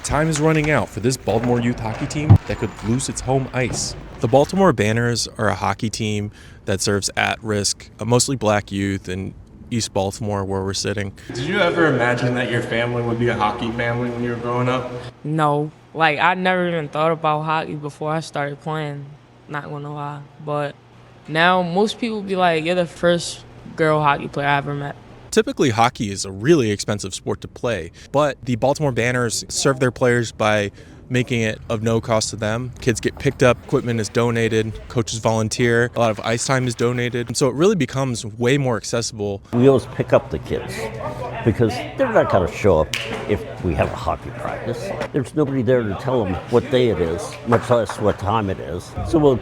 Time is running out for this Baltimore youth hockey team that could lose its home ice. The Baltimore Banners are a hockey team that serves at-risk, mostly black youth in East Baltimore, where we're sitting. Did you ever imagine that your family would be a hockey family when you were growing up? No, like I never even thought about hockey before I started playing, not gonna lie. But now most people be like, you're the first girl hockey player I ever met. Typically, hockey is a really expensive sport to play, but the Baltimore Banners serve their players by making it of no cost to them. Kids get picked up, equipment is donated, coaches volunteer, a lot of ice time is donated. So it really becomes way more accessible. We always pick up the kids because they're not going to show up if we have a hockey practice. There's nobody there to tell them what day it is, much less what time it is. So we'll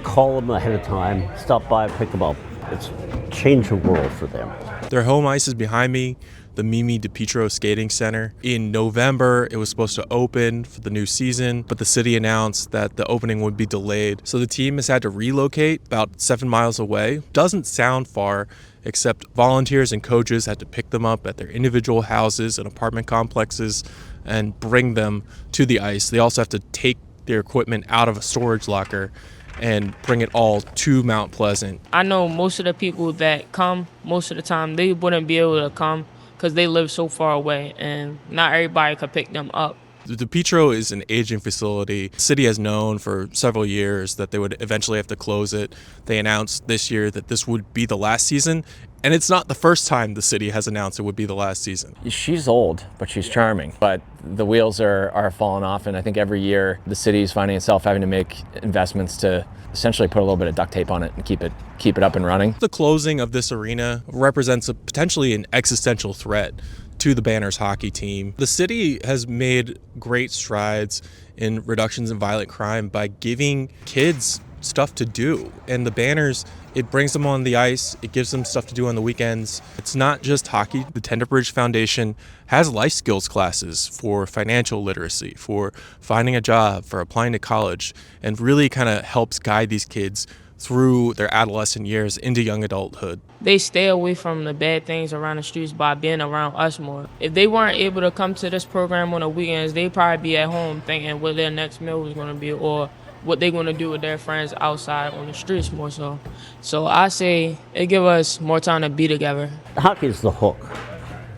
call them ahead of time, stop by, pick them up. It's changed the world for them. Their home ice is behind me, the Mimi DiPietro Skating Center. In November, it was supposed to open for the new season, but the city announced that the opening would be delayed. So the team has had to relocate about 7 miles away. Doesn't sound far, except volunteers and coaches had to pick them up at their individual houses and apartment complexes and bring them to the ice. They also have to take their equipment out of a storage locker and bring it all to Mount Pleasant. I know most of the people that come, most of the time, they wouldn't be able to come because they live so far away and not everybody could pick them up. The DiPietro is an aging facility. The city has known for several years that they would eventually have to close it. They announced this year that this would be the last season, and it's not the first time the city has announced it would be the last season. She's old, but she's charming. But the wheels are falling off, and I think every year the city is finding itself having to make investments to essentially put a little bit of duct tape on it and keep it up and running. The closing of this arena represents potentially an existential threat to the Banners hockey team. The city has made great strides in reductions in violent crime by giving kids stuff to do. And the Banners, it brings them on the ice, it gives them stuff to do on the weekends. It's not just hockey. The Tenderbridge Foundation has life skills classes for financial literacy, for finding a job, for applying to college, and really kind of helps guide these kids through their adolescent years into young adulthood. They stay away from the bad things around the streets by being around us more. If they weren't able to come to this program on the weekends, they'd probably be at home thinking what their next meal was going to be or what they're going to do with their friends outside on the streets more so. So I say it gives us more time to be together. Hockey is the hook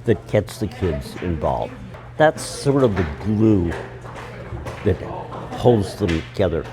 that gets the kids involved. That's sort of the glue that holds them together.